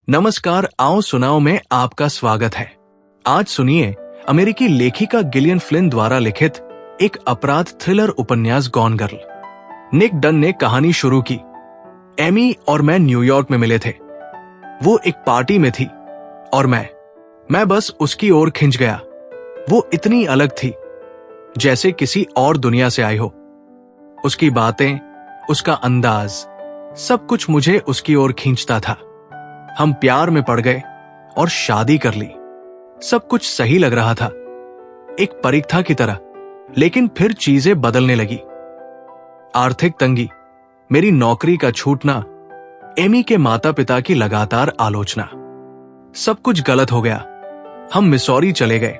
नमस्कार, आओ सुनाओ में आपका स्वागत है। आज सुनिए अमेरिकी लेखिका गिलियन फ्लिन द्वारा लिखित एक अपराध थ्रिलर उपन्यास गॉन गर्ल। निक डन ने कहानी शुरू की। एमी और मैं न्यूयॉर्क में मिले थे। वो एक पार्टी में थी और मैं बस उसकी ओर खिंच गया। वो इतनी अलग थी, जैसे किसी और दुनिया से आई हो। उसकी बातें, उसका अंदाज, सब कुछ मुझे उसकी ओर खींचता था। हम प्यार में पड़ गए और शादी कर ली। सब कुछ सही लग रहा था, एक परीक्षा की तरह। लेकिन फिर चीजें बदलने लगी। आर्थिक तंगी, मेरी नौकरी का छूटना, एमी के माता पिता की लगातार आलोचना, सब कुछ गलत हो गया। हम मिसौरी चले गए,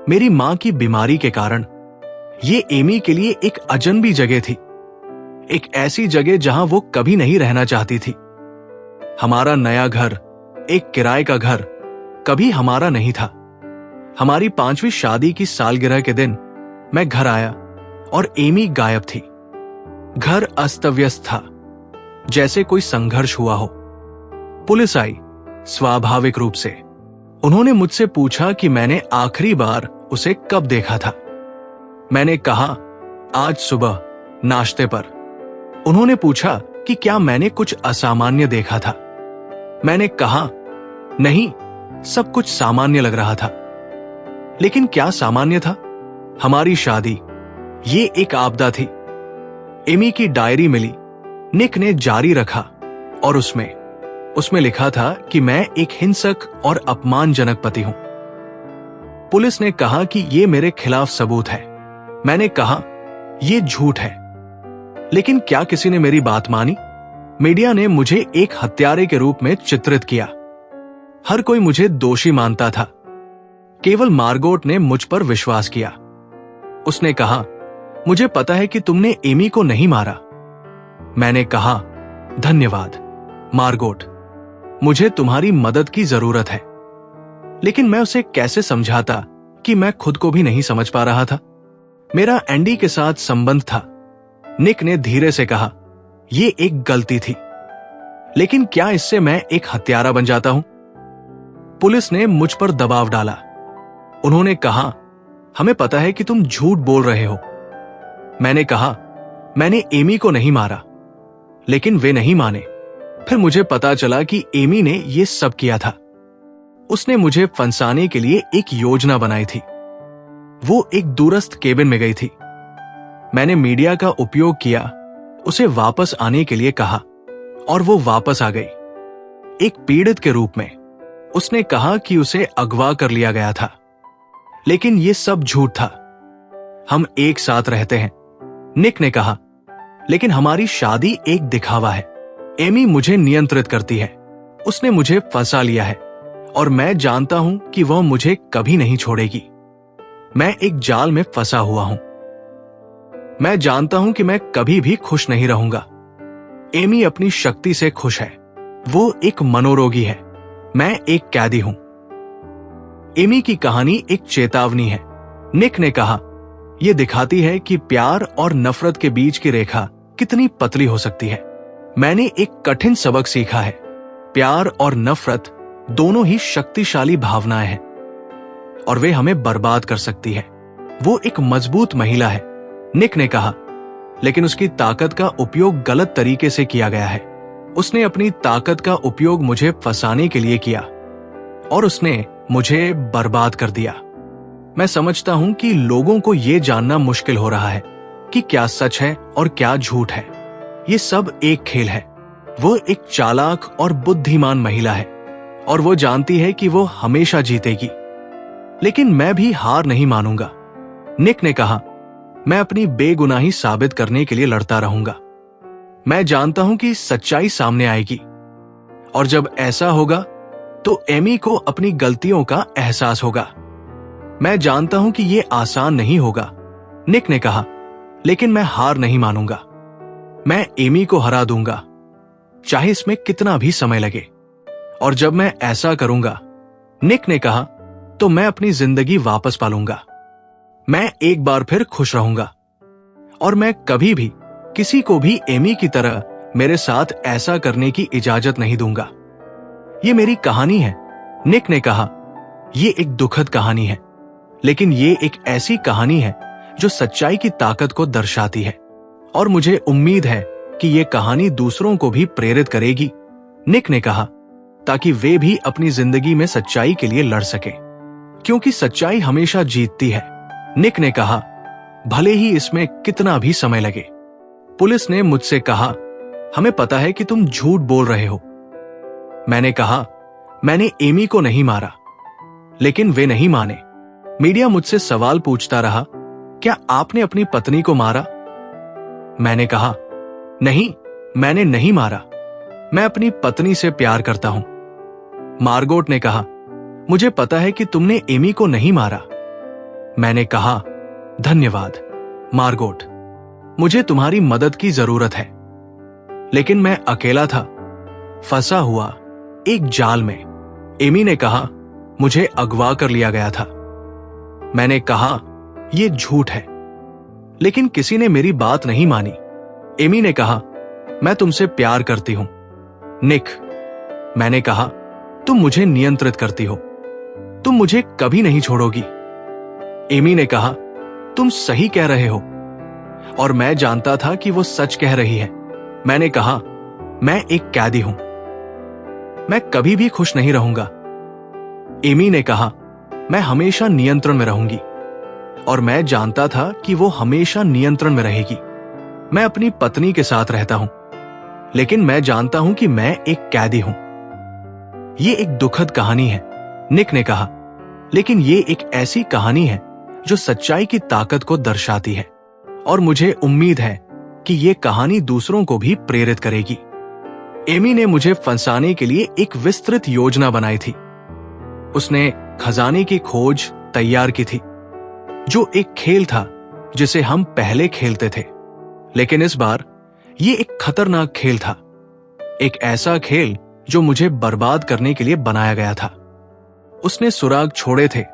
मेरी मां की बीमारी के कारण। ये एमी के लिए एक अजनबी जगह थी, एक ऐसी जगह जहां वो कभी नहीं रहना चाहती थी। हमारा नया घर, एक किराए का घर, कभी हमारा नहीं था। हमारी 5वीं शादी की सालगिरह के दिन मैं घर आया और एमी गायब थी। घर अस्त व्यस्त था, जैसे कोई संघर्ष हुआ हो। पुलिस आई, स्वाभाविक रूप से। उन्होंने मुझसे पूछा कि मैंने आखिरी बार उसे कब देखा था। मैंने कहा, आज सुबह नाश्ते पर। उन्होंने पूछा कि क्या मैंने कुछ असामान्य देखा था। मैंने कहा, नहीं, सब कुछ सामान्य लग रहा था। लेकिन क्या सामान्य था? हमारी शादी, ये एक आपदा थी। एमी की डायरी मिली, निक ने जारी रखा और उसमें लिखा था कि मैं एक हिंसक और अपमानजनक पति हूं। पुलिस ने कहा कि ये मेरे खिलाफ सबूत है। मैंने कहा, ये झूठ है। लेकिन क्या किसी ने मेरी बात मानी? मीडिया ने मुझे एक हत्यारे के रूप में चित्रित किया। हर कोई मुझे दोषी मानता था। केवल मार्गोट ने मुझ पर विश्वास किया। उसने कहा, मुझे पता है कि तुमने एमी को नहीं मारा। मैंने कहा, धन्यवाद मार्गोट, मुझे तुम्हारी मदद की जरूरत है। लेकिन मैं उसे कैसे समझाता कि मैं खुद को भी नहीं समझ पा रहा था। मेरा एंडी के साथ संबंध था। निक ने धीरे से कहा, यह एक गलती थी। लेकिन क्या इससे मैं एक हत्यारा बन जाता हूं? पुलिस ने मुझ पर दबाव डाला। उन्होंने कहा, हमें पता है कि तुम झूठ बोल रहे हो। मैंने कहा, मैंने एमी को नहीं मारा। लेकिन वे नहीं माने। फिर मुझे पता चला कि एमी ने यह सब किया था। उसने मुझे फंसाने के लिए एक योजना बनाई थी। वो एक दूरस्थ केबिन में गई थी। मैंने मीडिया का उपयोग किया, उसे वापस आने के लिए कहा और वो वापस आ गई, एक पीड़ित के रूप में। उसने कहा कि उसे अगवा कर लिया गया था। लेकिन यह सब झूठ था। हम एक साथ रहते हैं, निक ने कहा। लेकिन हमारी शादी एक दिखावा है। एमी मुझे नियंत्रित करती है। उसने मुझे फंसा लिया है और मैं जानता हूं कि वह मुझे कभी नहीं छोड़ेगी। मैं एक जाल में फंसा हुआ हूं। मैं जानता हूं कि मैं कभी भी खुश नहीं रहूंगा। एमी अपनी शक्ति से खुश है। वो एक मनोरोगी है, मैं एक कैदी हूं। एमी की कहानी एक चेतावनी है, निक ने कहा। यह दिखाती है कि प्यार और नफरत के बीच की रेखा कितनी पतली हो सकती है। मैंने एक कठिन सबक सीखा है। प्यार और नफरत दोनों ही शक्तिशाली भावनाएं हैं और वे हमें बर्बाद कर सकती है। वो एक मजबूत महिला है, निक ने कहा। लेकिन उसकी ताकत का उपयोग गलत तरीके से किया गया है। उसने अपनी ताकत का उपयोग मुझे फंसाने के लिए किया और उसने मुझे बर्बाद कर दिया। मैं समझता हूं कि लोगों को यह जानना मुश्किल हो रहा है कि क्या सच है और क्या झूठ है। ये सब एक खेल है। वो एक चालाक और बुद्धिमान महिला है और वो जानती है कि वो हमेशा जीतेगी। लेकिन मैं भी हार नहीं मानूंगा, निक ने कहा। मैं अपनी बेगुनाही साबित करने के लिए लड़ता रहूंगा। मैं जानता हूं कि सच्चाई सामने आएगी और जब ऐसा होगा तो एमी को अपनी गलतियों का एहसास होगा। मैं जानता हूं कि यह आसान नहीं होगा, निक ने कहा। लेकिन मैं हार नहीं मानूंगा। मैं एमी को हरा दूंगा, चाहे इसमें कितना भी समय लगे। और जब मैं ऐसा करूंगा, निक ने कहा, तो मैं अपनी जिंदगी वापस पालूंगा। मैं एक बार फिर खुश रहूंगा और मैं कभी भी किसी को भी एमी की तरह मेरे साथ ऐसा करने की इजाजत नहीं दूंगा। ये मेरी कहानी है, निक ने कहा। ये एक दुखद कहानी है, लेकिन ये एक ऐसी कहानी है जो सच्चाई की ताकत को दर्शाती है, और मुझे उम्मीद है कि ये कहानी दूसरों को भी प्रेरित करेगी, निक ने कहा, ताकि वे भी अपनी जिंदगी में सच्चाई के लिए लड़ सके, क्योंकि सच्चाई हमेशा जीतती है, निक ने कहा, भले ही इसमें कितना भी समय लगे। पुलिस ने मुझसे कहा, हमें पता है कि तुम झूठ बोल रहे हो। मैंने कहा, मैंने एमी को नहीं मारा, लेकिन वे नहीं माने। मीडिया मुझसे सवाल पूछता रहा, क्या आपने अपनी पत्नी को मारा? मैंने कहा, नहीं, मैंने नहीं मारा, मैं अपनी पत्नी से प्यार करता हूं। मार्गोट ने कहा, मुझे पता है कि तुमने एमी को नहीं मारा। मैंने कहा, धन्यवाद मार्गोट, मुझे तुम्हारी मदद की जरूरत है। लेकिन मैं अकेला था, फंसा हुआ एक जाल में। एमी ने कहा, मुझे अगवा कर लिया गया था। मैंने कहा, यह झूठ है, लेकिन किसी ने मेरी बात नहीं मानी। एमी ने कहा, मैं तुमसे प्यार करती हूं, निक। मैंने कहा, तुम मुझे नियंत्रित करती हो, तुम मुझे कभी नहीं छोड़ोगी। एमी ने कहा, तुम सही कह रहे हो, और मैं जानता था कि वो सच कह रही है। मैंने कहा, मैं एक कैदी हूं, मैं कभी भी खुश नहीं रहूंगा। एमी ने कहा, मैं हमेशा नियंत्रण में रहूंगी, और मैं जानता था कि वो हमेशा नियंत्रण में रहेगी। मैं अपनी पत्नी के साथ रहता हूं, लेकिन मैं जानता हूं कि मैं एक कैदी हूं। ये एक दुखद कहानी है, निक ने कहा, लेकिन ये एक ऐसी कहानी है जो सच्चाई की ताकत को दर्शाती है, और मुझे उम्मीद है कि ये कहानी दूसरों को भी प्रेरित करेगी। एमी ने मुझे फंसाने के लिए एक विस्तृत योजना बनाई थी। उसने खजाने की खोज तैयार की थी, जो एक खेल था जिसे हम पहले खेलते थे, लेकिन इस बार ये एक खतरनाक खेल था, एक ऐसा खेल जो मुझे बर्बाद करने के लिए बनाया गया था। उसने सुराग छोड़े थे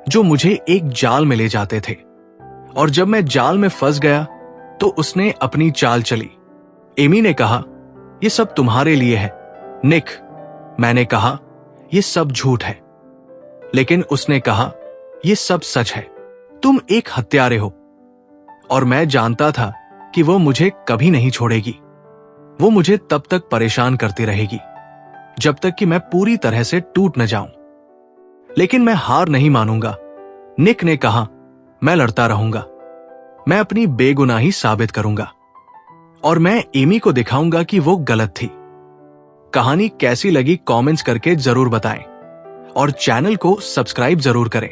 जो मुझे एक जाल में ले जाते थे, और जब मैं जाल में फंस गया तो उसने अपनी चाल चली। एमी ने कहा, यह सब तुम्हारे लिए है, निक। मैंने कहा, यह सब झूठ है, लेकिन उसने कहा, यह सब सच है, तुम एक हत्यारे हो। और मैं जानता था कि वो मुझे कभी नहीं छोड़ेगी। वो मुझे तब तक परेशान करती रहेगी जब तक कि मैं पूरी तरह से टूट न जाऊं। लेकिन मैं हार नहीं मानूंगा, निक ने कहा, मैं लड़ता रहूंगा, मैं अपनी बेगुनाही साबित करूंगा, और मैं एमी को दिखाऊंगा कि वो गलत थी। कहानी कैसी लगी कमेंट्स करके जरूर बताएं, और चैनल को सब्सक्राइब जरूर करें।